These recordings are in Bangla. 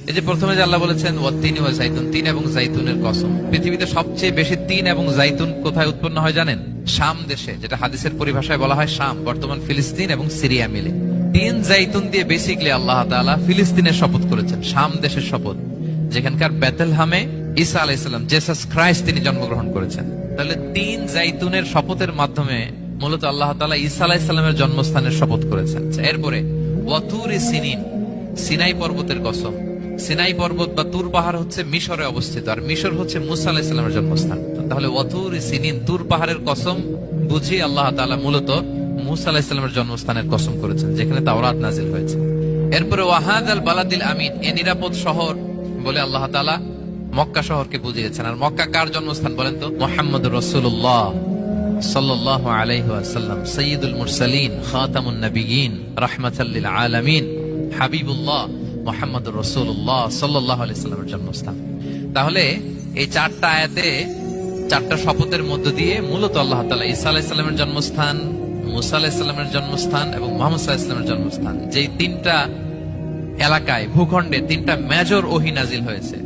এই যে প্রথমে যে আল্লাহ বলেছেন ওয়াত্তিনি ওয়া জাইতুন, তিন এবং জাইতুনের কসম। পৃথিবীতে সবচেয়ে বেশি তিন এবং জাইতুন কোথায় উৎপন্ন হয় জানেন? শাম দেশে, যেটা হাদিসের পরিভাষায় বলা হয় শাম, বর্তমান ফিলিস্তিন এবং সিরিয়া মিলে। তিন জাইতুন দিয়ে বেসিক্যালি আল্লাহ তাআলা ফিলিস্তিনের শপথ করেছেন, শাম দেশের শপথ, যেখানকার বেথলহামে ঈসা আলাইহিস সালাম, জিসাস ক্রাইস্ট, তিনি জন্মগ্রহণ করেছেন। তাহলে তিন জাইতুনের শপথের মাধ্যমে মূলত আল্লাহ তাআলা ঈসা আলাইহিস সালামের জন্মস্থানের শপথ করেছেন। এরপরে ওয়াতুরি সিনিন, সিনাই পর্বতের কসম। সিনাই পর্বত বা তুর পাহাড় হচ্ছে মিশরে অবস্থিত, আর মিশর হচ্ছে মুসা আলাইহিস সালামের জন্মস্থান। তাহলে ওয়াতুরি সিনিন, তুর পাহাড়ের কসম বুঝিয়ে আল্লাহ তাআলা মূলত মুসা আলাইহিস সালামের জন্মস্থানের কসম করেছেন, যেখানে তাওরাত নাজিল হয়েছে। এরপরে ওয়াহাদাল বালাদিল আমিন, এ নিরাপদ শহর বলে আল্লাহ তাআলা মক্কা শহরকে বুঝিয়েছেন। আর মক্কা কার জন্মস্থান বলেন তো? মুহাম্মদুর রাসূলুল্লাহ সাল্লাল্লাহু আলাইহি ওয়াসাল্লাম, সাইয়্যিদুল মুরসালিন, খাতামুন নবিয়্যিন, রাহমাতাল লিল আলামিন, হাবিবুল্লাহ মুহাম্মদুর রাসূলুল্লাহ সাল্লাল্লাহু আলাইহি ওয়াসাল্লামের জন্মস্থান। তাহলে এই চারটা আয়াতে, চারটা শপথের মধ্য দিয়ে মূলত আল্লাহ তাআলা ঈসা আলাইহিস সালামের জন্মস্থান, মুসা আলাইহিস সালামের জন্মস্থান এবং মুহাম্মদ সাল্লাল্লাহু আলাইহি ওয়াসাল্লামের জন্মস্থান, যেই তিনটা এলাকায়, ভূখণ্ডে তিনটা মেজর ওহী নাজিল হয়েছে।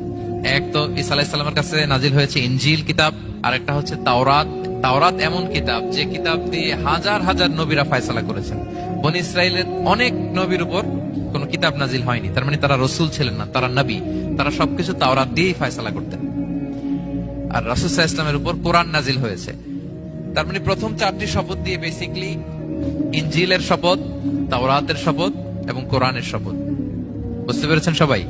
এক তো ঈসা আলাইহিস সালামের কাছে নাজিল হয়েছে ইনজিল কিতাব, আর একটা হচ্ছে তাওরাত। তাওরাত এমন কিতাব যে কিতাব দিয়ে হাজার হাজার নবীরা ফয়সালা করেছেন। বনি ইসরাইলের অনেক নবীর উপর কোন কিতাব নাজিল হয়নি, তার মানে তারা রসুল ছিলেন না, তারা নবী। তারা সবকিছু তাওরাত দিয়েই ফয়সালা করতেন। আর রাসূল সাল্লাল্লাহু আলাইহি ওয়াসাল্লামের উপর কোরআন নাজিল হয়েছে। তার মানে প্রথম চারটি শপথ দিয়ে বেসিক্যালি ইনজিলের শপথ, তাওরাতের শপথ এবং কোরআনের শপথ। বুঝতে পেরেছেন সবাই?